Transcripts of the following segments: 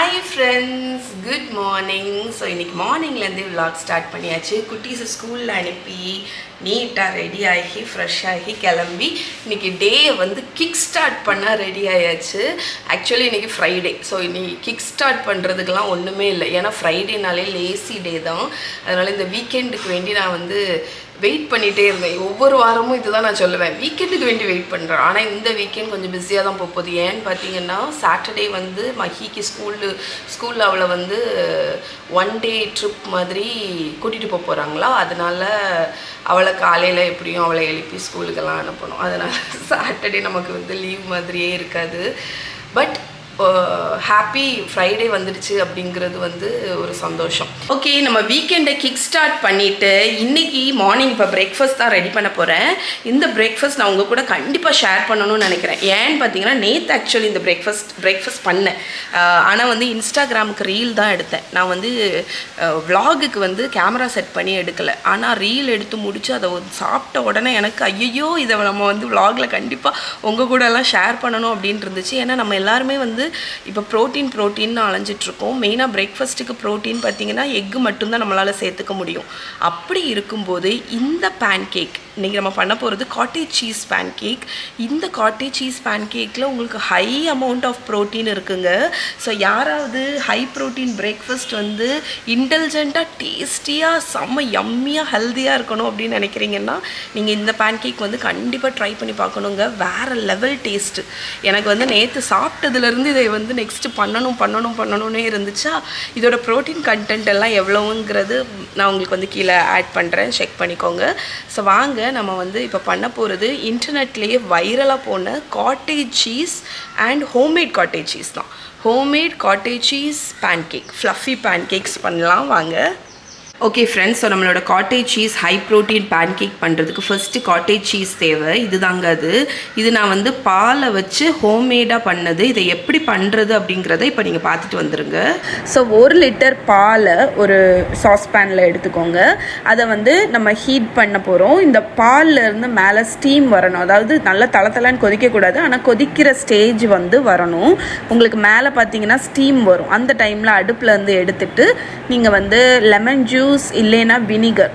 Hi friends, good morning. So இன்னைக்கு மார்னிங்லேருந்து vlog start பண்ணியாச்சு. குட்டீஸை ஸ்கூலில் அனுப்பி நீட்டாக ரெடி ஆகி ஃப்ரெஷ் ஆகி கிளம்பி இன்னைக்கு டேயை வந்து கிக் ஸ்டார்ட் பண்ண ரெடி ஆயாச்சு. ஆக்சுவலி இன்னைக்கு ஃப்ரைடே. ஸோ இன்னைக்கு கிக் ஸ்டார்ட் பண்ணுறதுக்கெலாம் ஒன்றுமே இல்லை. ஏன்னா ஃப்ரைடேனாலே லேசி டே தான். அதனால் இந்த வீக்கெண்டுக்கு வேண்டி நான் வந்து வெயிட் பண்ணிகிட்டே இருந்தேன். ஒவ்வொரு வாரமும் இதுதான் நான் சொல்லுவேன், வீக்கெண்டுக்கு வேண்டி வெயிட் பண்ணுறேன். ஆனால் இந்த வீக்கெண்ட் கொஞ்சம் பிஸியாக தான் போகுது. ஏன்னு பார்த்தீங்கன்னா சாட்டர்டே வந்து மஹிக்கு ஸ்கூலில் அவளை வந்து ஒன் டே ட்ரிப் மாதிரி கூட்டிகிட்டு போகிறாங்களா. அதனால் அவளை காலையில் எப்படியும் அவளை எழுப்பி ஸ்கூலுக்கெல்லாம் அனுப்பணும். அதனால் சாட்டர்டே நமக்கு வந்து லீவ் மாதிரியே இருக்காது. பட் ஹாப்பி ஃப்ரைடே வந்துடுச்சு அப்படிங்கிறது வந்து ஒரு சந்தோஷம். ஓகே, நம்ம வீக்கெண்டை கிக் ஸ்டார்ட் பண்ணிவிட்டு இன்றைக்கி மார்னிங் இப்போ பிரேக்ஃபாஸ்ட் தான் ரெடி பண்ண போகிறேன். இந்த பிரேக்ஃபாஸ்ட் நான் உங்கள் கூட கண்டிப்பாக ஷேர் பண்ணணும்னு நினைக்கிறேன். ஏன்னு பார்த்தீங்கன்னா நேற்று ஆக்சுவலி இந்த பிரேக்ஃபாஸ்ட் பண்ணேன். ஆனால் வந்து இன்ஸ்டாகிராமுக்கு ரீல் தான் எடுத்தேன். நான் வந்து விலாகுக்கு வந்து கேமரா செட் பண்ணி எடுக்கலை. ஆனால் ரீல் எடுத்து முடித்து அதை சாப்பிட்ட உடனே எனக்கு ஐயோ இதை நம்ம வந்து விலாகில் கண்டிப்பாக உங்கள் கூட எல்லாம் ஷேர் பண்ணணும் அப்படின்னு இருந்துச்சு. ஏன்னா நம்ம எல்லாருமே வந்து இப்போ ப்ரோட்டீன் அலைஞ்சிட்ருக்கோம். மெயினாக பிரேக்ஃபாஸ்ட்டுக்கு ப்ரோட்டீன் பார்த்திங்கன்னா எக்கு மட்டும்தான் நம்மளால் சேர்த்துக்க முடியும். அப்படி இருக்கும்போது இந்த பேன்கேக் இன்றைக்கி நம்ம பண்ண போகிறது காட்டேஜ் சீஸ் பேன்கேக். இந்த காட்டேஜ் சீஸ் பேன்கேக்கில் உங்களுக்கு ஹை அமௌண்ட் ஆஃப் ப்ரோட்டீன் இருக்குங்க. ஸோ யாராவது ஹை ப்ரோட்டீன் பிரேக்ஃபாஸ்ட் வந்து இன்டெலிஜென்ட்டாக டேஸ்டியாக செம்ம யம்மியாக ஹெல்த்தியாக இருக்கணும் அப்படின்னு நினைக்கிறீங்கன்னா நீங்கள் இந்த பேன்கேக் வந்து கண்டிப்பாக ட்ரை பண்ணி பார்க்கணுங்க. வேறு லெவல் டேஸ்ட்டு. எனக்கு வந்து நேற்று சாப்பிட்டதுலேருந்து இதை வந்து நெக்ஸ்ட்டு பண்ணணும்னே இருந்துச்சா. இதோட ப்ரோட்டீன் கண்டென்ட் எல்லாம் எவ்வளோங்கிறது நான் உங்களுக்கு வந்து கீழே ஆட் பண்ணுறேன், செக் பண்ணிக்கோங்க. ஸோ வாங்க நம்ம வந்து இப்போ பண்ண போகிறது இன்டர்நெட்லேயே வைரலாக போன cottage cheese and homemade cottage cheese தான். Homemade cottage cheese pancake, fluffy pancakes பண்ணலாம் வாங்க. ஓகே ஃப்ரெண்ட்ஸ், ஸோ நம்மளோட cottage cheese high protein pancake பண்ணுறதுக்கு ஃபஸ்ட்டு காட்டேஜ் சீஸ் தேவை. இது தாங்க இது நான் வந்து பாலை வச்சு ஹோம்மேடாக பண்ணது. இதை எப்படி பண்ணுறது அப்படிங்கிறத இப்போ நீங்கள் பார்த்துட்டு வந்துடுங்க. ஸோ 1 லிட்டர் பாலை ஒரு சாஸ்பேனில் எடுத்துக்கோங்க. அதை வந்து நம்ம ஹீட் பண்ண போகிறோம். இந்த பாலில் இருந்து மேலே ஸ்டீம் வரணும். அதாவது நல்லா தளத்தலன்னு கொதிக்கக்கூடாது, ஆனால் கொதிக்கிற ஸ்டேஜ் வந்து வரணும். உங்களுக்கு மேலே பார்த்தீங்கன்னா ஸ்டீம் வரும். அந்த டைமில் அடுப்பில் இருந்து எடுத்துட்டு நீங்கள் வந்து லெமன் ஜூஸ் இல்லைன்னா வினிகர்.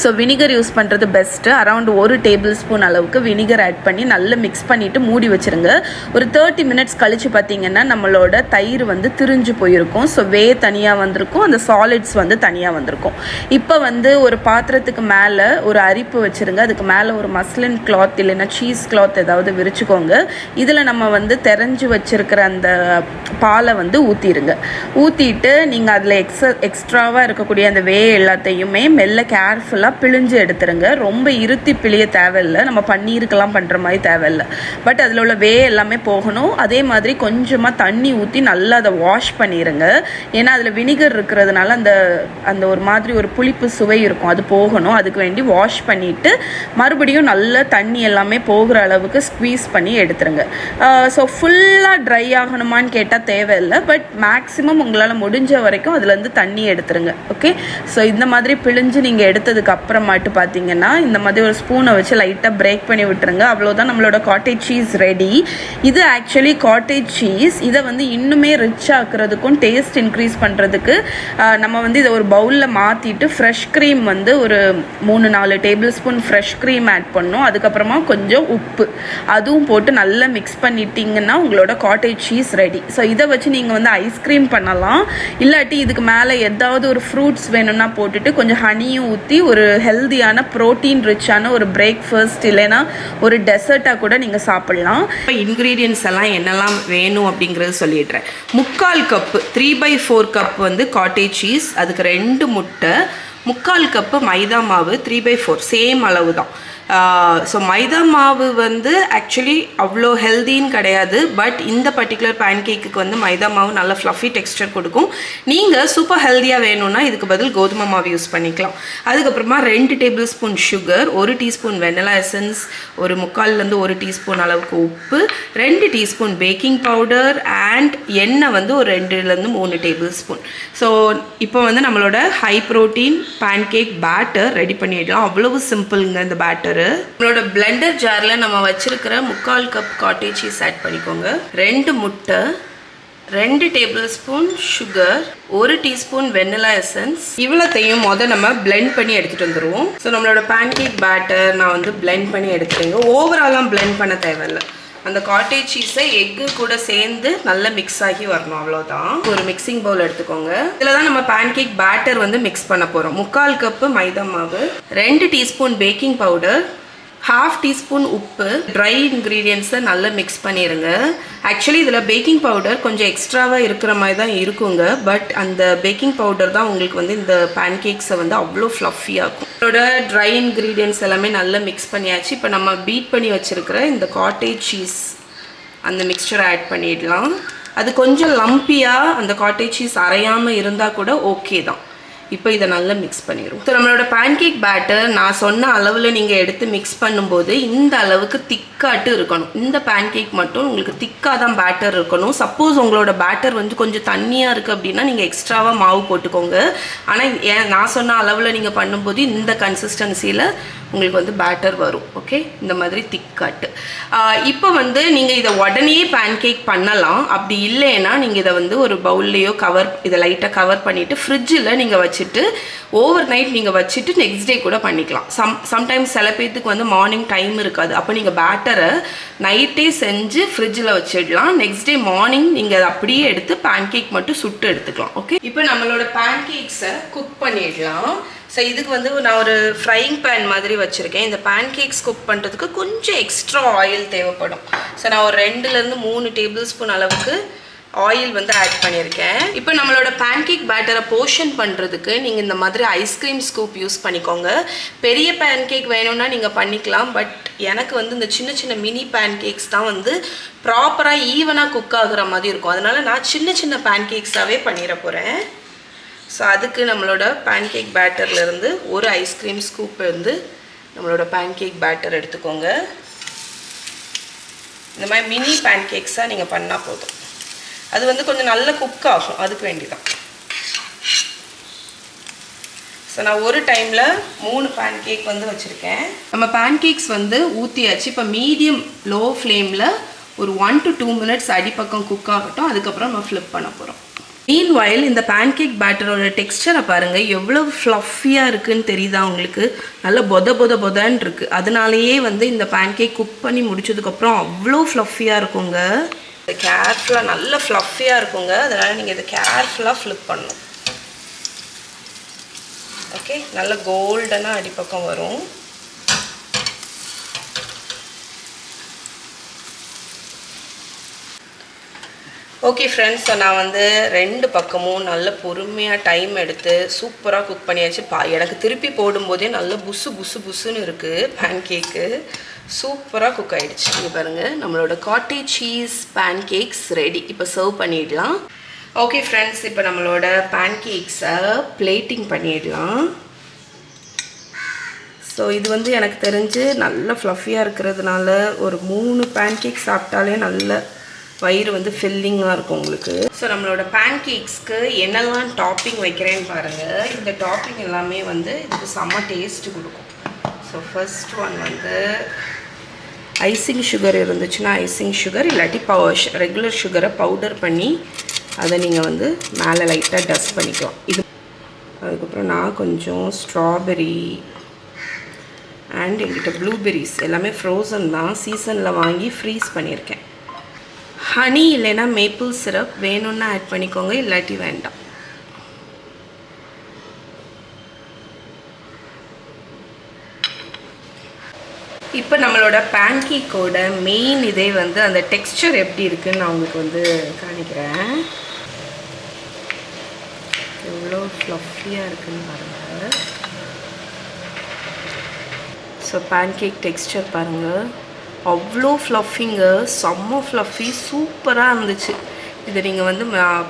ஸோ வினிகர் யூஸ் பண்ணுறது பெஸ்ட்டு. அரவுண்ட் 1 டேபிள் ஸ்பூன் அளவுக்கு வினிகர் ஆட் பண்ணி நல்லா மிக்ஸ் பண்ணிவிட்டு மூடி வச்சுருங்க. ஒரு 30 மினிட்ஸ் கழித்து பார்த்திங்கன்னா நம்மளோட தயிர் வந்து திரிஞ்சு போயிருக்கும். ஸோ தனியாக வந்திருக்கும், அந்த சாலிட்ஸ் வந்து தனியாக வந்திருக்கும். இப்போ வந்து ஒரு பாத்திரத்துக்கு மேலே ஒரு அரிப்பு வச்சுருங்க. அதுக்கு மேலே ஒரு மஸ்லின் கிளாத் இல்லைன்னா சீஸ் கிளாத் ஏதாவது விரிச்சுக்கோங்க. இதில் நம்ம வந்து தெரிஞ்சு வச்சுருக்கிற அந்த பாலை வந்து ஊற்றிடுங்க. ஊற்றிட்டு நீங்கள் அதில் எக்ஸ்ட்ராவாக இருக்கக்கூடிய அந்த எல்லாத்தையுமே மெல்ல கேர்ஃபுல்லாக பிழிஞ்சு எடுத்துருங்க. ரொம்ப இருத்தி பிழிய தேவையில்லை, நம்ம பன்னீருக்கெல்லாம் பண்ணுற மாதிரி தேவையில்லை. பட் அதில் உள்ள எல்லாமே போகணும். அதே மாதிரி கொஞ்சமாக தண்ணி ஊற்றி நல்லா அதை வாஷ் பண்ணிடுங்க. ஏன்னா அதில் வினிகர் இருக்கிறதுனால அந்த ஒரு மாதிரி ஒரு புளிப்பு சுவை இருக்கும், அது போகணும். அதுக்கு வேண்டி வாஷ் பண்ணிவிட்டு மறுபடியும் நல்லா தண்ணி எல்லாமே போகிற அளவுக்கு ஸ்க்வீஸ் பண்ணி எடுத்துருங்க. ஸோ ஃபுல்லாக ட்ரை ஆகணுமான்னு கேட்டால் தேவையில்லை. பட் மேக்ஸிமம் உங்களால் முடிஞ்ச வரைக்கும் அதுலேருந்து தண்ணி எடுத்துருங்க. ஓகே, ஸோ இந்த மாதிரி பிழிஞ்சு நீங்கள் எடுத்ததுக்கு அப்புறமாட்டு பார்த்தீங்கன்னா இந்த மாதிரி ஒரு ஸ்பூனை வச்சு லைட்டாக பிரேக் பண்ணி விட்டுருங்க. அவ்வளோதான், நம்மளோட காட்டேஜ் சீஸ் ரெடி. இது ஆக்சுவலி காட்டேஜ் சீஸ். இதை வந்து இன்னுமே ரிச் ஆக்குறதுக்கும் டேஸ்ட் இன்க்ரீஸ் பண்ணுறதுக்கு நம்ம வந்து இதை ஒரு பவுலில் மாற்றிட்டு ஃப்ரெஷ் க்ரீம் வந்து ஒரு 3-4 tablespoon fresh cream add பண்ணணும். அதுக்கப்புறமா கொஞ்சம் உப்பு அதுவும் போட்டு நல்லா மிக்ஸ் பண்ணிட்டீங்கன்னா உங்களோட காட்டேஜ் சீஸ் ரெடி. ஸோ இதை வச்சு நீங்கள் வந்து ஐஸ்கிரீம் பண்ணலாம். இல்லாட்டி இதுக்கு மேலே ஏதாவது ஒரு ஃப்ரூட்ஸ் வேணும்னா போட்டுட்டு கொஞ்சம் ஹனியும் ஊற்றி ஒரு ஹெல்தியான ப்ரோட்டீன் ரிச்சான ஒரு பிரேக்ஃபாஸ்ட் இல்லைன்னா ஒரு டெசர்ட்டாக கூட நீங்கள் சாப்பிட்லாம். இப்போ இன்க்ரீடியன்ட்ஸ் எல்லாம் என்னெல்லாம் வேணும் அப்படிங்கிறது சொல்லிடுறேன். 3/4 கப்பு 3/4 கப் வந்து காட்டேஜ் சீஸ், அதுக்கு 2 முட்டை, 3/4 கப்பு மைதா மாவு, 3/4 சேம் அளவு தான். ஸோ மைதா மாவு வந்து ஆக்சுவலி அவ்வளோ ஹெல்தின்னு கிடையாது. பட் இந்த பர்டிகுலர் பேன்கேக்கு வந்து மைதா மாவு நல்ல ஃப்ளஃபி டெக்ஸ்டர் கொடுக்கும். நீங்கள் சூப்பர் ஹெல்த்தியாக வேணும்னா இதுக்கு பதில் கோதுமை மாவு யூஸ் பண்ணிக்கலாம். அதுக்கப்புறமா 2 tablespoon sugar, 1 teaspoon vanilla essence, ஒரு 3/4லேருந்து 1 டீஸ்பூன் அளவுக்கு உப்பு, 2 டீஸ்பூன் பேக்கிங் பவுடர் அண்ட் எண்ணெய் வந்து ஒரு 2லேருந்து 3 டேபிள் ஸ்பூன். ஸோ இப்போ வந்து நம்மளோட high protein pancake batter ready பண்ணிடலாம். அவ்வளவு சிம்பிளுங்க இந்த பேட்டர். நம்மளோட பிளெண்டர் ஜாரில் நம்ம வச்சிருக்கிற 3/4 கப் காட்டேஜ் சீஸ் ஆட் பண்ணிக்கோங்க. 2 முட்டை, 2 tablespoon sugar, 1 teaspoon vanilla essence. இவ்வளோத்தையும் நம்ம பிளெண்ட் பண்ணி எடுத்துகிட்டு வந்துடுவோம். ஸோ நம்மளோட பேன்கேக் பேட்டர் நான் வந்து பிளெண்ட் பண்ணி எடுத்துட்டேங்க. ஓவராலாம் பிளெண்ட் பண்ண தேவையில்லை. அந்த காட்டேஜ் சீஸை எக்கு கூட சேர்ந்து நல்லா மிக்ஸ் ஆகி வரணும், அவ்வளோதான். ஒரு மிக்சிங் பவுல் எடுத்துக்கோங்க. இதில் தான் நம்ம பேன்கேக் பேட்டர் வந்து மிக்ஸ் பண்ண போகிறோம். 3/4 கப்பு மைதா மாவு, 2 டீஸ்பூன் பேக்கிங் பவுடர், 1/2 டீஸ்பூன் உப்பு, ட்ரை இன்க்ரீடியன்ட்ஸை நல்லா மிக்ஸ் பண்ணிடுங்க. ஆக்சுவலி இதில் பேக்கிங் பவுடர் கொஞ்சம் எக்ஸ்ட்ராவாக இருக்கிற மாதிரி தான் இருக்குங்க. பட் அந்த பேக்கிங் பவுடர் தான் உங்களுக்கு வந்து இந்த பேன்கேக்ஸை வந்து அவ்வளோ ஃப்ளஃபியாகும். இதோட ட்ரை இன்க்ரீடியன்ட்ஸ் எல்லாமே நல்லா மிக்ஸ் பண்ணியாச்சு. இப்போ நம்ம பீட் பண்ணி வச்சுருக்கிற இந்த காட்டேஜ் சீஸ் அந்த மிக்ஸ்சரை ஆட் பண்ணிடலாம். அது கொஞ்சம் லம்பியாக அந்த காட்டேஜ் சீஸ் அரையாமல் இருந்தால் கூட ஓகே தான். இப்போ இதை நல்லா மிக்ஸ் பண்ணிடுவோம். ஸோ நம்மளோட பேன்கேக் பேட்டர் நான் சொன்ன அளவில் நீங்கள் எடுத்து மிக்ஸ் பண்ணும்போது இந்த அளவுக்கு திக்காட்டு இருக்கணும். இந்த பேன்கேக் மட்டும் உங்களுக்கு திக்காக தான் பேட்டர் இருக்கணும். சப்போஸ் உங்களோட பேட்டர் வந்து கொஞ்சம் தண்ணியாக இருக்குது அப்படின்னா நீங்கள் எக்ஸ்ட்ராவாக மாவு போட்டுக்கோங்க. ஆனால் நான் சொன்ன அளவில் நீங்கள் பண்ணும்போது இந்த கன்சிஸ்டன்சியில் உங்களுக்கு வந்து பேட்டர் வரும். ஓகே, இந்த மாதிரி திக்காட்டு. இப்போ வந்து நீங்கள் இதை உடனே பேன்கேக் பண்ணலாம். அப்படி இல்லைன்னா நீங்கள் இதை வந்து ஒரு பவுல்லையோ இதை லைட்டாக கவர் பண்ணிவிட்டு ஃப்ரிட்ஜில் நீங்கள் வச்சுட்டு ஓவர் நைட் நீங்கள் வச்சுட்டு நெக்ஸ்ட் டே கூட பண்ணிக்கலாம். சம்டைம்ஸ் சில பேர்த்துக்கு வந்து மார்னிங் டைம் இருக்காது. அப்போ நீங்கள் பேட்டரை நைட்டே செஞ்சு ஃப்ரிட்ஜில் வச்சிடலாம். நெக்ஸ்ட் டே மார்னிங் நீங்கள் அதை அப்படியே எடுத்து பேன்கேக் மட்டும் சுட்டு எடுத்துக்கலாம். ஓகே, இப்போ நம்மளோட பேன்கேக்ஸை குக் பண்ணிடலாம். ஸோ இதுக்கு வந்து நான் ஒரு ஃப்ரைங் பேன் மாதிரி வச்சுருக்கேன். இந்த பேன்கேக்ஸ் குக் பண்ணுறதுக்கு கொஞ்சம் எக்ஸ்ட்ரா ஆயில் தேவைப்படும். ஸோ நான் ஒரு 2லேருந்து 3 டேபிள் ஸ்பூன் அளவுக்கு ஆயில் வந்து ஆட் பண்ணியிருக்கேன். இப்போ நம்மளோட பேன்கேக் பேட்டரை போர்ஷன் பண்ணுறதுக்கு நீங்கள் இந்த மாதிரி ஐஸ்கிரீம் ஸ்கூப் யூஸ் பண்ணிக்கோங்க. பெரிய பேன்கேக் வேணும்னா நீங்கள் பண்ணிக்கலாம். பட் எனக்கு வந்து இந்த சின்ன சின்ன மினி பேன்கேக்ஸ் தான் வந்து ப்ராப்பராக ஈவனாக குக் ஆகுற மாதிரி இருக்கும். அதனால் நான் சின்ன சின்ன பேன்கேக்ஸாகவே பண்ணிட போகிறேன். ஸோ அதுக்கு நம்மளோட பேன்கேக் பேட்டர்லேருந்து ஒரு ஐஸ்கிரீம் ஸ்கூப் வந்து நம்மளோட பேன்கேக் பேட்டர் எடுத்துக்கோங்க. இந்த மாதிரி மினி பேன்கேக்ஸாக நீங்கள் பண்ணால் போதும். அது வந்து கொஞ்சம் நல்ல குக் ஆகும், அதுக்கு வேண்டிதான். ஸோ நான் ஒரு டைமில் 3 பேன்கேக் வந்து வச்சுருக்கேன். நம்ம பேன்கேக்ஸ் வந்து ஊற்றியாச்சு. இப்போ மீடியம் லோ ஃப்ளேமில் ஒரு 1 to 2 மினிட்ஸ் அடிப்பக்கம் குக் ஆகட்டும். அதுக்கப்புறம் நம்ம ஃப்ளிப் பண்ண போகிறோம். மீன்வைல் இந்த பேன்கேக் பேட்டரோட டெக்ஸ்சரை பாருங்கள், எவ்வளோ ஃப்ளஃபியாக இருக்குதுன்னு தெரியுதா உங்களுக்கு? நல்ல பொதன்னு இருக்குது. அதனாலேயே வந்து இந்த பேன்கேக் குக் பண்ணி முடிச்சதுக்கப்புறம் அவ்வளோ ஃப்ளஃபியாக இருக்குங்க. கேர்ஃபுல்லாக நல்ல ஃப்ளஃபியாக இருக்குங்க. அதனால் நீங்கள் இதை கேர்ஃபுல்லாக ஃப்ளிப் பண்ணணும். ஓகே, நல்ல கோல்டனாக அடிப்பக்கம் வரும். ஓகே ஃப்ரெண்ட்ஸ், ஸோ நான் வந்து 2 பக்கமும் நல்ல பொறுமையாக டைம் எடுத்து சூப்பராக குக் பண்ணியாச்சு. எனக்கு திருப்பி போடும்போதே நல்ல புஸ்ஸுன்னு இருக்குது. பேன்கேக்கு சூப்பராக குக் ஆகிடுச்சு. இங்கே பாருங்கள், நம்மளோட காட்டேஜ் சீஸ் பேன்கேக்ஸ் ரெடி. இப்போ சர்வ் பண்ணிடலாம். ஓகே ஃப்ரெண்ட்ஸ், இப்போ நம்மளோட பேன்கேக்ஸை பிளேட்டிங் பண்ணிடலாம். ஸோ இது வந்து எனக்கு தெரிஞ்சு நல்ல ஃப்ளஃபியாக இருக்கிறதுனால ஒரு 3 பேன்கேக் சாப்பிட்டாலே நல்ல வயிறு வந்து ஃபில்லிங்காக இருக்கும் உங்களுக்கு. ஸோ நம்மளோட பேன்கேக்ஸ்க்கு என்னெல்லாம் டாப்பிங் வைக்கிறேன்னு பாருங்கள். இந்த டாப்பிங் எல்லாமே வந்து இதுக்கு செம்ம டேஸ்ட்டு கொடுக்கும். ஸோ ஃபர்ஸ்ட் ஒன் வந்து ஐசிங் சுகர் இருந்துச்சுன்னா ஐசிங் சுகர், இல்லாட்டி ரெகுலர் சுகரை பவுடர் பண்ணி அதை நீங்கள் வந்து மேலே லைட்டாக டஸ்ட் பண்ணிக்கலாம். இது அதுக்கப்புறம் நான் கொஞ்சம் ஸ்ட்ராபெரி அண்ட் எங்கிட்ட ப்ளூபெரிஸ் எல்லாமே ஃப்ரோசன் தான், சீசனில் வாங்கி ஃப்ரீஸ் பண்ணியிருக்கேன். ஹனி இல்லைன்னா மேப்பிள் சிரப் வேணும்னா ஆட் பண்ணிக்கோங்க, இல்லாட்டி வேண்டாம். இப்போ நம்மளோட பேன்கேக்கோட மெயின் இதே வந்து அந்த டெக்ஸ்சர் எப்படி இருக்குன்னு நான் உங்களுக்கு வந்து காணிக்கிறேன். எவ்வளோ ஃப்ளஃபியாக இருக்குன்னு பாருங்கள். ஸோ பேன்கேக் டெக்ஸ்சர் பாருங்கள், அவ்வளோ ஃப்ளஃபிங்க, செம்ம ஃப்ளஃபி, சூப்பராக இருந்துச்சு. இதை நீங்கள் வந்து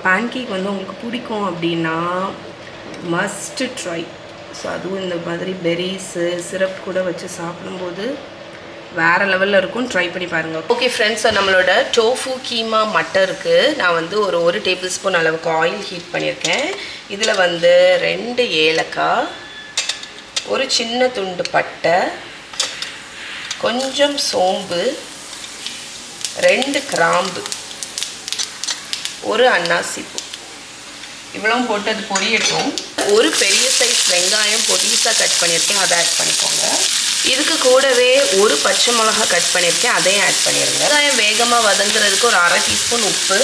பேன்கேக் வந்து உங்களுக்கு பிடிக்கும் அப்படின்னா மஸ்ட் ட்ரை. ஸோ அதுவும் இந்த மாதிரி பெரிஸு சிரப் கூட வச்சு சாப்பிடும்போது வேறு லெவலில் இருக்கும். ட்ரை பண்ணி பாருங்கள். ஓகே ஃப்ரெண்ட்ஸ், நம்மளோட டோஃபு கீமா மட்டருக்கு நான் வந்து ஒரு டேபிள் ஸ்பூன் அளவுக்கு ஆயில் ஹீட் பண்ணியிருக்கேன். இதில் வந்து 2 ஏலக்காய், ஒரு சின்ன துண்டு பட்டை, கொஞ்சம் சோம்பு, 2 கிராம்பு, ஒரு அன்னாசி பூ இவ்வளவும் போட்டு அது பொரியட்டும். ஒரு பெரிய சைஸ் வெங்காயம் பொடிசாக கட் பண்ணியிருக்கேன், அதை ஆட் பண்ணிக்கோங்க. இதுக்கு கூடவே ஒரு பச்சை மிளகா கட் பண்ணியிருக்கேன், அதையும் ஆட் பண்ணிடுங்க. வெங்காயம் வேகமாக வதங்குறதுக்கு ஒரு 1/2 டீஸ்பூன் உப்பு.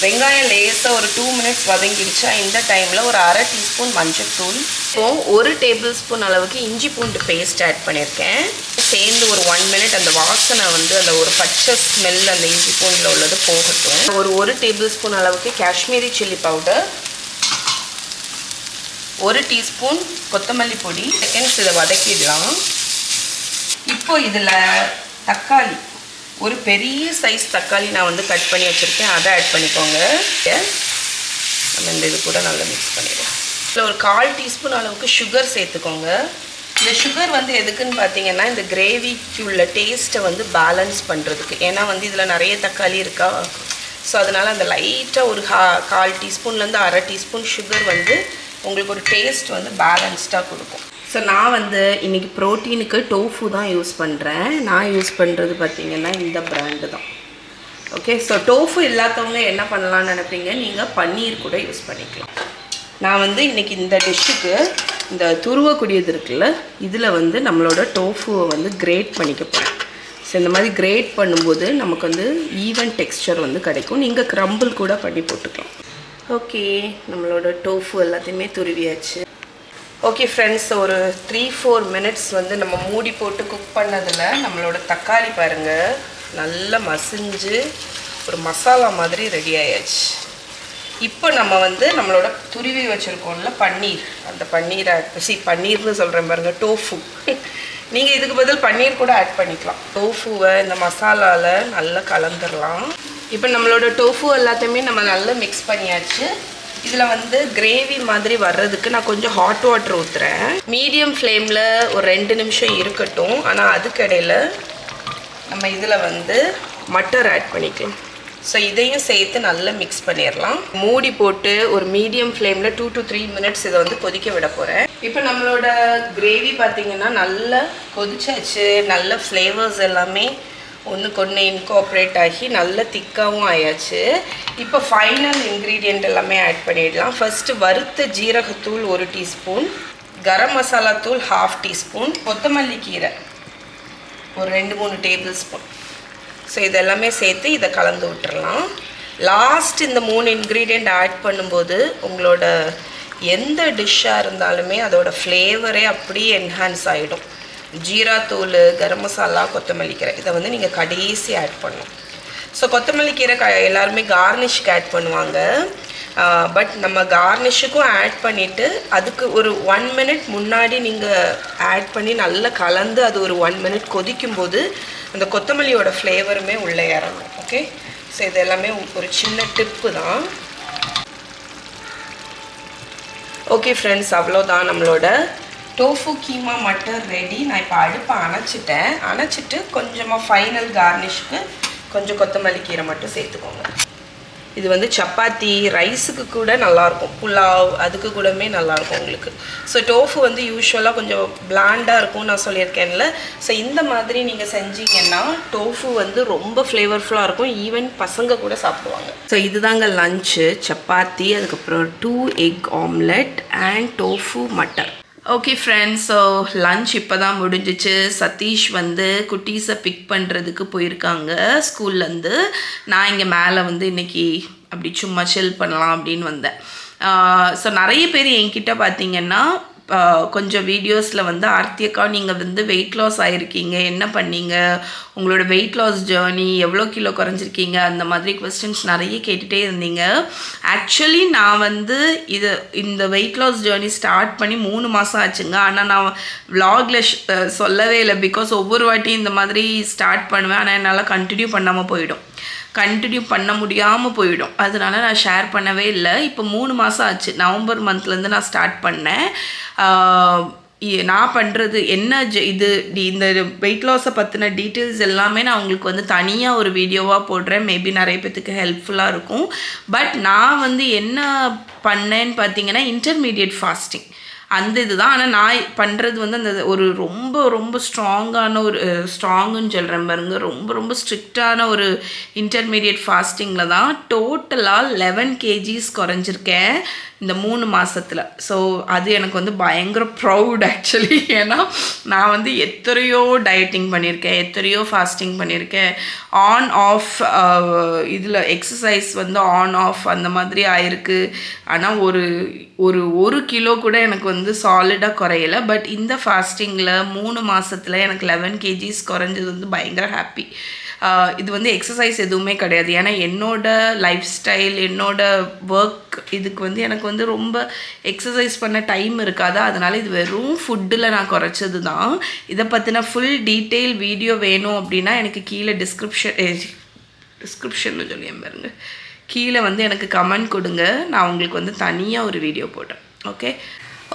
வெங்காயம் லேசாக ஒரு 2 மினிட்ஸ் வதங்கிடுச்சா இந்த டைமில் ஒரு 1/2 டீஸ்பூன் மஞ்சள்தூள். இப்போது 1 டேபிள் ஸ்பூன் அளவுக்கு இஞ்சி பூண்டு பேஸ்ட் ஆட் பண்ணியிருக்கேன். சேர்ந்து ஒரு 1 மினிட் அந்த வாசனை வந்து அந்த ஒரு பச்சை ஸ்மெல் அந்த இஞ்சி பூண்டில் உள்ளது போகட்டும். ஒரு டேபிள் ஸ்பூன் அளவுக்கு காஷ்மீரி சில்லி பவுடர், 1 டீஸ்பூன் கொத்தமல்லி பொடி. செகண்ட்ஸ் இதை வதக்கிடலாம். இப்போ இதில் தக்காளி, ஒரு பெரிய சைஸ் தக்காளி நான் வந்து கட் பண்ணி வச்சுருக்கேன், அதை ஆட் பண்ணிக்கோங்க. நம்ம இந்த இது கூட நல்லா மிக்ஸ் பண்ணிடுவோம். இதில் ஒரு 1/4 டீஸ்பூன் அளவுக்கு சுகர் சேர்த்துக்கோங்க. இந்த சுகர் வந்து எதுக்குன்னு பார்த்தீங்கன்னா இந்த கிரேவிக்கு உள்ள டேஸ்ட்டை வந்து பேலன்ஸ் பண்ணுறதுக்கு. ஏன்னா வந்து இதில் நிறைய தக்காளி இருக்கா, ஸோ அதனால் அந்த லைட்டாக ஒரு 1/4 டீஸ்பூன்லேருந்து 1/2 டீஸ்பூன் சுகர் வந்து உங்களுக்கு ஒரு டேஸ்ட் வந்து பேலன்ஸ்டாக கொடுக்கும். ஸோ நான் வந்து இன்றைக்கி ப்ரோட்டீனுக்கு டோஃபு தான் யூஸ் பண்ணுறேன். நான் யூஸ் பண்ணுறது பார்த்திங்கன்னா இந்த பிராண்டு தான். ஓகே, ஸோ டோஃபு இல்லாதவங்க என்ன பண்ணலான்னு நினைப்பீங்க, நீங்கள் பன்னீர் கூட யூஸ் பண்ணிக்கலாம். நான் வந்து இன்றைக்கி இந்த டிஷ்ஷுக்கு இந்த துருவக்கூடியது இருக்குல்ல, இதில் வந்து நம்மளோட டோஃபுவை வந்து கிரேட் பண்ணிக்க போகிறேன். ஸோ இந்த மாதிரி கிரேட் பண்ணும்போது நமக்கு வந்து ஈவன் டெக்ஸ்சர் வந்து கிடைக்கும். நீங்கள் க்ரம்பிள் கூட பண்ணி போட்டுக்கலாம். ஓகே, நம்மளோட டோஃபு எல்லாத்தையுமே துருவியாச்சு. ஓகே ஃப்ரெண்ட்ஸ், ஒரு 3-4 மினிட்ஸ் வந்து நம்ம மூடி போட்டு குக் பண்ணதில் நம்மளோட தக்காளி பாருங்கள் நல்லா மசிஞ்சு ஒரு மசாலா மாதிரி ரெடி ஆயாச்சு. இப்போ நம்ம வந்து நம்மளோட துருவி வச்சுருக்கோம்ல பன்னீர், அந்த பன்னீரை பன்னீர்னு சொல்கிறேன் பாருங்கள், டோஃபு. நீங்கள் இதுக்கு பதில் பன்னீர் கூட ஆட் பண்ணிக்கலாம். டோஃபுவை இந்த மசாலாவில் நல்லா கலந்துடலாம். இப்போ நம்மளோட டோஃபு எல்லாத்தையுமே நம்ம நல்லா மிக்ஸ் பண்ணியாச்சு. இதில் வந்து கிரேவி மாதிரி வர்றதுக்கு நான் கொஞ்சம் ஹாட் வாட்டர் ஊற்றுறேன். மீடியம் ஃப்ளேமில் ஒரு 2 நிமிஷம் இருக்கட்டும். ஆனால் அதுக்கடையில் நம்ம இதில் வந்து மட்டர் ஆட் பண்ணிக்கலாம். ஸோ இதையும் சேர்த்து நல்லா மிக்ஸ் பண்ணிடலாம். மூடி போட்டு ஒரு மீடியம் ஃப்ளேமில் 2 to 3 மினிட்ஸ் இதை வந்து கொதிக்க விட போகிறேன். இப்போ நம்மளோட கிரேவி பார்த்திங்கன்னா நல்லா கொதிச்சாச்சு. நல்ல ஃப்ளேவர்ஸ் எல்லாமே ஒன்றுக்கு ஒன்று இன்கார்ப்ரேட் ஆகி நல்ல திக்காகவும் ஆயாச்சு. இப்போ ஃபைனல் இன்க்ரீடியண்ட் எல்லாமே ஆட் பண்ணிடலாம். ஃபஸ்ட்டு வறுத்த ஜீரகத்தூள் 1 டீஸ்பூன், கரம் மசாலா தூள் 1/2 டீஸ்பூன், கொத்தமல்லி கீரை ஒரு 2-3 டேபிள் ஸ்பூன். ஸோ இதெல்லாமே சேர்த்து இதை கலந்து விட்டுறலாம். லாஸ்ட் இந்த 3 இன்க்ரீடியண்ட் ஆட் பண்ணும்போது உங்களோட எந்த டிஷ்ஷாக இருந்தாலுமே அதோட ஃப்ளேவரே அப்படியே என்ஹான்ஸ் ஆகிடும். ஜீரா தூள், கரம் மசாலா, கொத்தமல்லி கீரை இதை வந்து நீங்கள் கடைசி ஆட் பண்ணணும். ஸோ கொத்தமல்லி கீரை எல்லாருமே கார்னிஷ்க்கு ஆட் பண்ணுவாங்க. பட் நம்ம கார்னிஷுக்கும் ஆட் பண்ணிவிட்டு அதுக்கு ஒரு 1 மினிட் முன்னாடி நீங்கள் ஆட் பண்ணி நல்லா கலந்து அது ஒரு 1 மினிட் கொதிக்கும்போது அந்த கொத்தமல்லியோட ஃப்ளேவருமே உள்ளே இறங்கும். ஓகே, ஸோ இது எல்லாமே ஒரு சின்ன டிப்பு தான். ஓகே ஃப்ரெண்ட்ஸ், அவ்வளோதான் நம்மளோட டோஃபு கீமா மட்டர் ரெடி. நான் இப்போ அடுப்பை அணைச்சிட்டு கொஞ்சமாக ஃபைனல் கார்னிஷ்க்கு கொஞ்சம் கொத்தமல்லி கீரை மட்டும் சேர்த்துக்கோங்க. இது வந்து சப்பாத்தி ரைஸுக்கு கூட நல்லாயிருக்கும், புலாவ் அதுக்கு கூடமே நல்லாயிருக்கும் உங்களுக்கு. ஸோ டோஃபு வந்து யூஸ்வலாக கொஞ்சம் பிளாண்டாக இருக்கும் நான் சொல்லியிருக்கேன்ல. ஸோ இந்த மாதிரி நீங்கள் செஞ்சீங்கன்னா டோஃபு வந்து ரொம்ப ஃப்ளேவர்ஃபுல்லாக இருக்கும். ஈவன் பசங்க கூட சாப்பிடுவாங்க. ஸோ இதுதாங்க லஞ்சு. சப்பாத்தி, அதுக்கப்புறம் 2 egg omelette and tofu matar. Okay friends, so lunch இப்போ தான் முடிஞ்சிச்சு. சதீஷ் வந்து குட்டீஸை பிக் பண்ணுறதுக்கு போயிருக்காங்க ஸ்கூல்லேருந்து. நான் இங்கே மேலே வந்து இன்றைக்கி அப்படி சும்மா சில் பண்ணலாம் அப்படின்னு வந்தேன். ஸோ நிறைய பேர் என்கிட்ட பார்த்தீங்கன்னா கொஞ்சம் வீடியோஸில் வந்து ஆர்த்தி அக்கா நீங்கள் வந்து வெயிட் லாஸ் ஆகிருக்கீங்க, என்ன பண்ணீங்க, உங்களோட வெயிட் லாஸ் ஜேர்னி, எவ்வளோ கிலோ குறைஞ்சிருக்கீங்க, அந்த மாதிரி கொஸ்டின்ஸ் நிறைய கேட்டுகிட்டே இருந்தீங்க. ஆக்சுவலி நான் வந்து இந்த வெயிட் லாஸ் ஜேர்னி ஸ்டார்ட் பண்ணி 3 மாதம் ஆச்சுங்க. ஆனால் நான் விலாகில் சொல்லவே இல்லை. பிகாஸ் ஒவ்வொரு வாட்டியும் இந்த மாதிரி ஸ்டார்ட் பண்ணுவேன், ஆனால் என்னால் கண்டினியூ பண்ண முடியாமல் போயிடும். அதனால நான் ஷேர் பண்ணவே இல்லை. இப்போ 3 மாதம் ஆச்சு. நவம்பர் மந்த்லேருந்து நான் ஸ்டார்ட் பண்ணேன். நான் பண்ணுறது என்ன இந்த வெயிட் லாஸை பற்றின டீட்டெயில்ஸ் எல்லாமே நான் உங்களுக்கு வந்து தனியாக ஒரு வீடியோவாக போடுறேன். மேபி நிறைய பேத்துக்கு ஹெல்ப்ஃபுல்லாக இருக்கும். பட் நான் வந்து என்ன பண்ணேன்னு பார்த்தீங்கன்னா இன்டர்மீடியட் ஃபாஸ்டிங். அந்த இதுதான். ஆனால் நான் பண்ணுறது வந்து அந்த ஒரு ரொம்ப ரொம்ப ஸ்ட்ராங்குன்னு சொல்கிறேன் பாருங்க, ரொம்ப ரொம்ப ஸ்ட்ரிக்டான ஒரு இன்டர்மீடியட் ஃபாஸ்டிங்கில் தான் டோட்டலாக 11 kgs குறைஞ்சிருக்கேன் இந்த 3 மாதத்தில். ஸோ அது எனக்கு வந்து பயங்கர ப்ரௌட் ஆக்சுவலி. ஏன்னா நான் வந்து எத்தனையோ டயட்டிங் பண்ணியிருக்கேன், எத்தனையோ ஃபாஸ்டிங் பண்ணியிருக்கேன், ஆன் ஆஃப் இதில் எக்ஸசைஸ் வந்து ஆன் ஆஃப் அந்த மாதிரி ஆயிருக்கு. ஆனால் ஒரு கிலோ கூட எனக்கு வந்து சாலிடாக குறையலை. பட் இந்த ஃபாஸ்டிங்கில் 3 மாதத்தில் எனக்கு 11 kgs குறைஞ்சது வந்து பயங்கர ஹாப்பி. இது வந்து எக்ஸசைஸ் எதுவுமே கிடையாது. ஏன்னா என்னோடய லைஃப் ஸ்டைல், என்னோடய ஒர்க் இதுக்கு வந்து எனக்கு வந்து ரொம்ப எக்ஸசைஸ் பண்ண டைம் இருக்காது. அதனால் இது வெறும் ஃபுட்டில் நான் குறைச்சது தான். இதை பற்றின ஃபுல் டீட்டெயில் வீடியோ வேணும் அப்படின்னா எனக்கு கீழே டிஸ்கிரிப்ஷனில் சொல்லியேன் பாருங்க, கீழே வந்து எனக்கு கமெண்ட் கொடுங்க, நான் உங்களுக்கு வந்து தனியாக ஒரு வீடியோ போடுறேன்.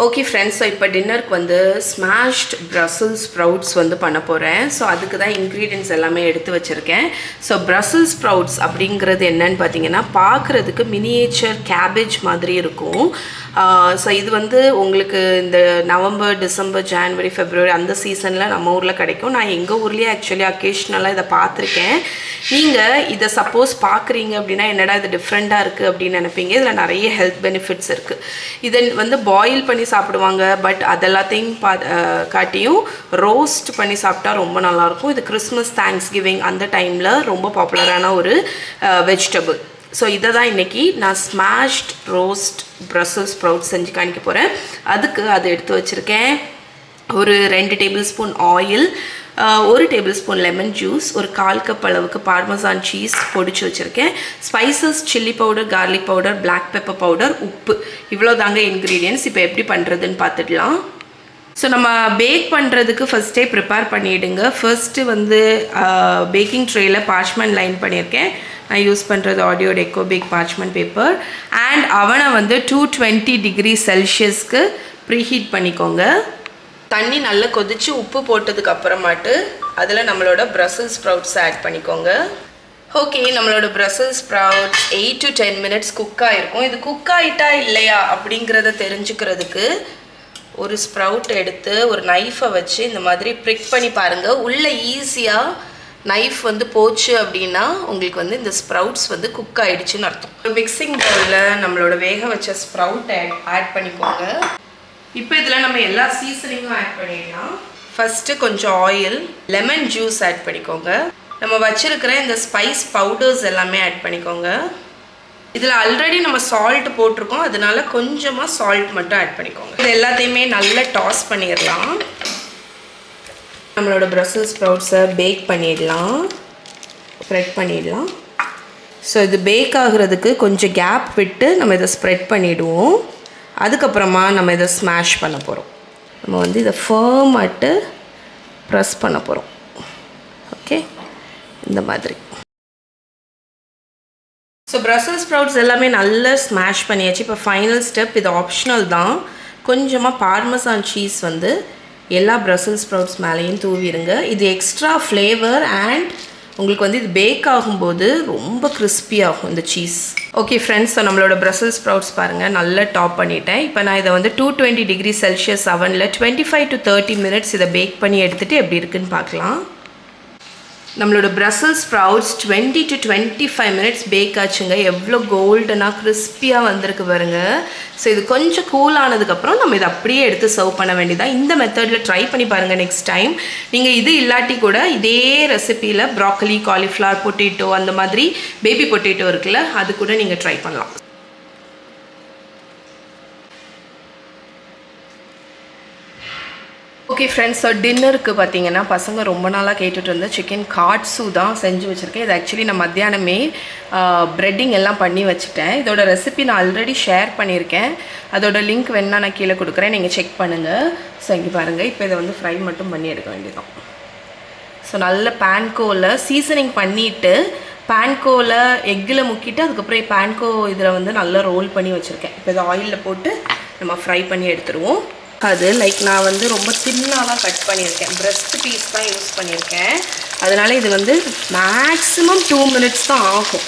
ஓகே ஃப்ரெண்ட்ஸ், ஸோ இப்போ டின்னருக்கு வந்து ஸ்மாஷ்ட் பிரசல்ஸ் ஸ்ப்ரவுட்ஸ் வந்து பண்ண போகிறேன். ஸோ அதுக்கு தான் இன்க்ரீடியன்ட்ஸ் எல்லாமே எடுத்து வச்சுருக்கேன். ஸோ பிரசல்ஸ் ஸ்ப்ரவுட்ஸ் அப்படிங்கிறது என்னன்னு பார்த்தீங்கன்னா, பார்க்குறதுக்கு மினியேச்சர் கேபேஜ் மாதிரி இருக்கும். ஸோ இது வந்து உங்களுக்கு இந்த நவம்பர், டிசம்பர், ஜான்வரி, ஃபெப்ரவரி அந்த சீசனில் நம்ம ஊரில் கிடைக்கும். நான் எங்கள் ஊர்லேயே ஆக்சுவலி அக்கேஷ்னலாக இதை பார்த்துருக்கேன். நீங்கள் இதை சப்போஸ் பார்க்குறீங்க அப்படின்னா என்னடா இது டிஃப்ரெண்ட்டாக இருக்குது அப்படின்னு நினைப்பீங்க. இதில் நிறைய ஹெல்த் பெனிஃபிட்ஸ் இருக்குது. இதை வந்து பாயில் பண்ணி சாப்பிடுவாங்க, பட் அதெல்லாத்தையும் காட்டியும் ரோஸ்ட் பண்ணி சாப்பிட்டா ரொம்ப நல்லாயிருக்கும். இது கிறிஸ்மஸ், தேங்க்ஸ்கிவிங் அந்த டைமில் ரொம்ப பாப்புலரான ஒரு வெஜிடபிள். ஸோ இதை தான் இன்றைக்கி நான் ஸ்மாஷ்ட் ரோஸ்ட் பிரசல்ஸ் ஸ்ப்ரவுட்ஸ் செஞ்சு காணிக்க போகிறேன். அதுக்கு அதை எடுத்து வச்சுருக்கேன். ஒரு 2 tablespoon oil, 1 tablespoon lemon juice, ஒரு 1/4 கப் அளவுக்கு பார்மசான் சீஸ் பொடிச்சு வச்சுருக்கேன், spices, chilli powder, garlic powder, black pepper powder, உப்பு. இவ்வளோ தாங்க இன்க்ரீடியன்ட்ஸ். இப்போ எப்படி பண்ணுறதுன்னு பார்த்துடலாம். ஸோ நம்ம பேக் பண்ணுறதுக்கு ஃபஸ்ட்டே ப்ரிப்பேர் பண்ணிவிடுங்க. ஃபர்ஸ்ட்டு வந்து பேக்கிங் ட்ரேயில் பார்ச்மெண்ட் லைன் பண்ணியிருக்கேன். நான் யூஸ் பண்ணுறது ஆடியோ டெக்கோ பேக் பார்ச்மெண்ட் பேப்பர். அண்ட் அவனை வந்து 220 டிகிரி செல்சியஸ்க்கு ப்ரீஹீட் பண்ணிக்கோங்க. தண்ணி நல்லா கொதித்து உப்பு போட்டதுக்கு அப்புறமாட்டு அதில் நம்மளோட பிரசல்ஸ் ஸ்ப்ரவுட்ஸ் ஆட் பண்ணிக்கோங்க. ஓகே, நம்மளோட Brussels sprouts 8 to 10 minutes cook ஆகிருக்கும். இது குக் ஆகிட்டா இல்லையா அப்படிங்கிறத தெரிஞ்சுக்கிறதுக்கு ஒரு ஸ்ப்ரவுட் எடுத்து ஒரு நைஃபை வச்சு இந்த மாதிரி ப்ரிக் பண்ணி பாருங்கள். உள்ளே ஈஸியாக நைஃப் வந்து போச்சு அப்படின்னா உங்களுக்கு வந்து இந்த ஸ்ப்ரவுட்ஸ் வந்து குக் ஆகிடுச்சுன்னு அர்த்தம். ஒரு மிக்சிங் பவுலில் நம்மளோட வேக வச்ச ஸ்ப்ரவுட் ஆட் பண்ணிக்கோங்க. இப்போ இதில் நம்ம எல்லா சீசனிங்கும் ஆட் பண்ணிடலாம். ஃபஸ்ட்டு கொஞ்சம் ஆயில், லெமன் ஜூஸ் ஆட் பண்ணிக்கோங்க. நம்ம வச்சுருக்கிற இந்த ஸ்பைஸ் பவுடர்ஸ் எல்லாமே ஆட் பண்ணிக்கோங்க. இதில் ஆல்ரெடி நம்ம சால்ட் போட்டிருக்கோம், அதனால கொஞ்சமாக சால்ட் மட்டும் ஆட் பண்ணிக்கோங்க. இது எல்லாத்தையுமே நல்லா டாஸ் பண்ணிடலாம். நம்மளோட பிரசல்ஸ் ஸ்ப்ரவுட்ஸை பேக் பண்ணிடலாம், ஸ்ப்ரெட் பண்ணிடலாம். ஸோ இது பேக் ஆகிறதுக்கு கொஞ்சம் கேப் விட்டு நம்ம இதை ஸ்ப்ரெட் பண்ணிவிடுவோம். அதுக்கப்புறமா நம்ம இதை ஸ்மாஷ் பண்ண போகிறோம். நம்ம வந்து இதை ஃபர்மாட்டு ப்ரெஸ் பண்ண போகிறோம். ஓகே, இந்த மாதிரி. ஸோ பிரசல்ஸ் ஸ்ப்ரவுட்ஸ் எல்லாமே நல்லா ஸ்மாஷ் பண்ணியாச்சு. இப்போ ஃபைனல் ஸ்டெப், இது ஆப்ஷனல் தான். கொஞ்சமாக பார்மசான் சீஸ் வந்து எல்லா பிரசல்ஸ் ஸ்ப்ரவுட்ஸ் மேலேயும் தூவிடுங்க. இது எக்ஸ்ட்ரா ஃப்ளேவர் அண்ட் உங்களுக்கு வந்து இது பேக் ஆகும்போது ரொம்ப கிறிஸ்பி ஆகும் இந்த சீஸ். ஓகே ஃப்ரெண்ட்ஸ், ஸோ நம்மளோட பிரசல்ஸ் ஸ்ப்ரவுட்ஸ் பாருங்கள் நல்லா டாப் பண்ணிட்டேன். இப்போ நான் இதை வந்து 220 டிகிரி செல்சியஸ் அவனில் 25 to 30 minutes இதை பேக் பண்ணி எடுத்துகிட்டு எப்படி இருக்குன்னு பார்க்கலாம். நம்மளோட Brussels sprouts 20 to 25 minutes bake ஆச்சுங்க. எவ்வளோ கோல்டனாக கிறிஸ்பியாக வந்திருக்கு பாருங்கள். ஸோ இது கொஞ்சம் கூல் ஆனதுக்கப்புறம் நம்ம இதை அப்படியே எடுத்து சர்வ் பண்ண வேண்டியதான். இந்த மெத்தடில் ட்ரை பண்ணி பாருங்கள் நெக்ஸ்ட் டைம். நீங்கள் இது இல்லாட்டி கூட இதே ரெசிப்பியில் ப்ராக்கலி, காலிஃப்ளவர், பொட்டேட்டோ அந்த மாதிரி பேபி பொட்டேட்டோ இருக்குல்ல, அது கூட நீங்கள் ட்ரை பண்ணலாம். ஓகே ஃப்ரெண்ட்ஸ், ஸோ டின்னருக்கு பார்த்தீங்கன்னா பசங்க ரொம்ப நாளாக கேட்டுட்டு இருந்த சிக்கன் காட்ஸு தான் செஞ்சு வச்சுருக்கேன். இது ஆக்சுவலி நான் மத்தியானமே ப்ரெட்டிங் எல்லாம் பண்ணி வச்சுட்டேன். இதோட ரெசிபி நான் ஆல்ரெடி ஷேர் பண்ணியிருக்கேன். அதோட லிங்க் வேணால் நான் கீழே கொடுக்குறேன், நீங்கள் செக் பண்ணுங்கள். ஸோ இங்கே பாருங்கள், இப்போ இதை வந்து ஃப்ரை மட்டும் பண்ணி எடுக்க வேண்டியதான். ஸோ நல்ல பேன்கோவில் சீசனிங் பண்ணிவிட்டு பேன்கோவில் எக்கில் முக்கிட்டு அதுக்கப்புறம் பேன்கோ இதில் வந்து நல்லா ரோல் பண்ணி வச்சுருக்கேன். இப்போ இதை ஆயிலில் போட்டு நம்ம ஃப்ரை பண்ணி எடுத்துருவோம். அது லைக் நான் வந்து ரொம்ப சின்னதாக தான் கட் பண்ணியிருக்கேன், பிரெஸ்ட் பீஸ் தான் யூஸ் பண்ணியிருக்கேன். அதனால் இது வந்து மேக்ஸிமம் 2 minutes தான் ஆகும்.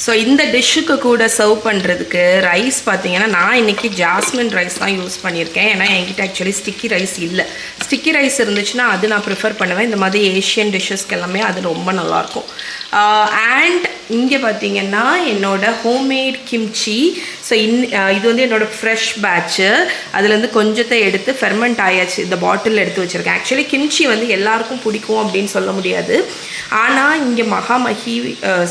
ஸோ இந்த டிஷ்ஷுக்கு கூட சர்வ் பண்ணுறதுக்கு ரைஸ் பார்த்தீங்கன்னா நான் இன்றைக்கி ஜாஸ்மின் ரைஸ் தான் யூஸ் பண்ணியிருக்கேன். ஏன்னா என்கிட்ட ஆக்சுவலி ஸ்டிக்கி ரைஸ் இல்லை. ஸ்டிக்கி ரைஸ் இருந்துச்சுன்னா அது நான் ப்ரிஃபர் பண்ணுவேன். இந்த மாதிரி ஏஷியன் டிஷ்ஷஸ்க்கு எல்லாமே அது ரொம்ப நல்லாயிருக்கும். அண்ட் இங்கே பார்த்தீங்கன்னா என்னோட ஹோம்மேட் கிம்ச்சி. ஸோ இது வந்து என்னோடய ஃப்ரெஷ் பேட்ச்சு. அதுலேருந்து கொஞ்சத்தை எடுத்து ஃபெர்மெண்ட் ஆயாச்சு. இந்த பாட்டில் எடுத்து வச்சுருக்கேன். ஆக்சுவலி கிம்ச்சி வந்து எல்லாருக்கும் பிடிக்கும் அப்படின்னு சொல்ல முடியாது. ஆனால் இங்கே மகாமகி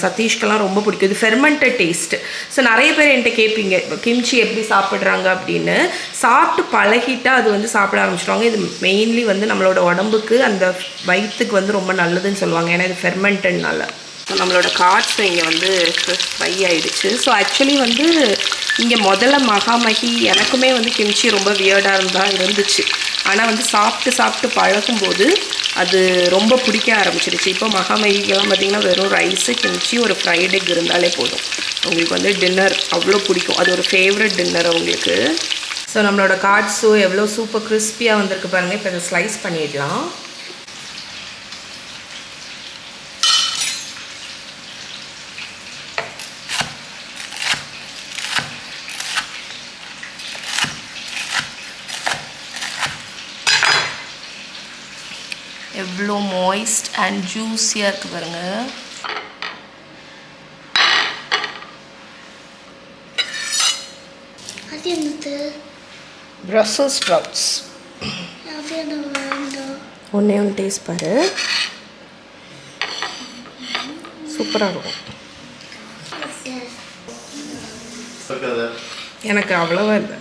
சதீஷ்கெல்லாம் ரொம்ப பிடிக்கும். இது ஃபெர்மெண்டட் டேஸ்ட்டு. ஸோ நிறைய பேர் என்கிட்ட கேட்பீங்க கிம்ச்சி எப்படி சாப்பிட்றாங்க அப்படின்னு. சாப்பிட்டு பழகிட்டால் அது வந்து சாப்பிட ஆரம்பிச்சிடுவாங்க. இது மெயின்லி வந்து நம்மளோட உடம்புக்கு அந்த வயிற்றுக்கு வந்து ரொம்ப நல்லதுன்னு சொல்லுவாங்க. ஏன்னா இது ஃபெர்மெண்டட்னால. ஸோ நம்மளோட கார்ட்ஸ் இங்கே வந்து ஃப்ரை ஆகிடுச்சு. ஸோ ஆக்சுவலி வந்து இங்கே முதல்ல மகாமகி எனக்குமே வந்து கிம்ச்சி ரொம்ப வியர்டாக இருந்துச்சு. ஆனால் வந்து சாப்பிட்டு பழகும்போது அது ரொம்ப பிடிக்க ஆரம்பிச்சிருச்சு. இப்போ மகாமகிக்கெல்லாம் பார்த்திங்கன்னா வெறும் ரைஸு கிம்ச்சி ஒரு ஃப்ரைட் எக் இருந்தாலே போதும். அவங்களுக்கு வந்து டின்னர் அவ்வளோ பிடிக்கும். அது ஒரு ஃபேவரட் டின்னர் அவங்களுக்கு. ஸோ நம்மளோட கார்ட்ஸோ எவ்வளோ சூப்பர் கிறிஸ்பியாக வந்திருக்கு பாருங்கள். இப்போ இதை ஸ்லைஸ் பண்ணிடலாம். எவ்வளோ மாய்ஸ்ட் அண்ட் ஜூஸியாக இருக்குது பாருங்கள். Brussels sprouts. ஒன்றே ஒன்று டேஸ்ட் பாரு. சூப்பராக இருக்கும். எனக்கு அவ்வளோவா இல்லை.